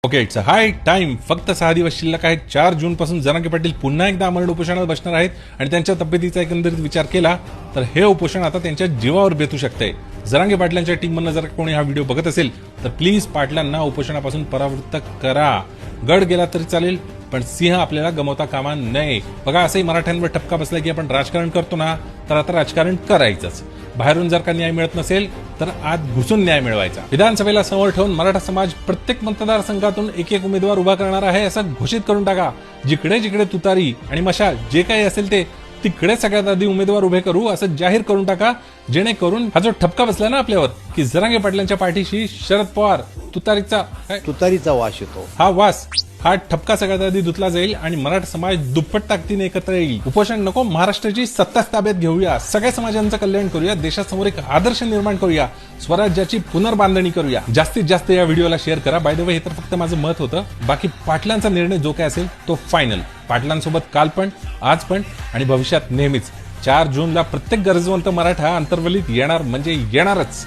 Okay, it's a high time. फक्त 6 दिवस शिल्लक आहेत. 4 जून पासून जरांगे पाटील पुन्हा एकदा आमरण उपोषणात बसणार आहेत आणि त्यांच्या तब्येतीचा एकंदरीत विचार केला तर हे उपोषण आता त्यांच्या जीवावर बेतू शकते. जरांगे पाटलांच्या टीममधनं जर कोणी हा व्हिडिओ बघत असेल तर प्लीज पाटलांना उपोषणापासून परावृत्त करा. गड गेला तरी चालेल पण सिंह आपल्याला गमवता कामा नये. बघा, असंही मराठ्यांवर ठपका बसला की आपण राजकारण करतो ना, तर आता राजकारण करायचंच. बाहेरून जर का न्याय मिळत नसेल तर आत घुसून न्याय मिळवायचा. विधानसभेला समोर ठेवून मराठा समाज प्रत्येक मतदारसंघातून एक एक उमेदवार उभा करणार आहे असं घोषित करून टाका. जिकडे जिकडे तुतारी आणि मशाल जे काही असेल ते तिकडे सगळ्यात आधी उमेदवार उभे करू असं जाहीर करून टाका. जेणेकरून हा जो ठपका बसला ना आपल्यावर की जरांगे पाटलांच्या पाठीशी शरद पवार तुतारीचा वास येतो, हा ठपका सगळ्यात आधी धुतला जाईल आणि मराठा समाज दुप्पट ताकदीने एकत्र येईल. उपोषण नको, महाराष्ट्राची सत्ता ताब्यात घेऊया. सगळ्या समाजांचं कल्याण करूया. देशासमोर एक आदर्श निर्माण करूया. स्वराज्याची पुनर्बांधणी करूया. जास्तीत जास्त या व्हिडिओला शेअर करा. बाय द वे, हे तर फक्त माझं मत होतं. बाकी पाटलांचा निर्णय जो काय असेल तो फायनल. पाटलांसोबत काल पण, आज पण आणि भविष्यात नेहमीच. 4 जूनला प्रत्येक गरजवंत मराठा अंतर्वलीत येणार म्हणजे येणारच.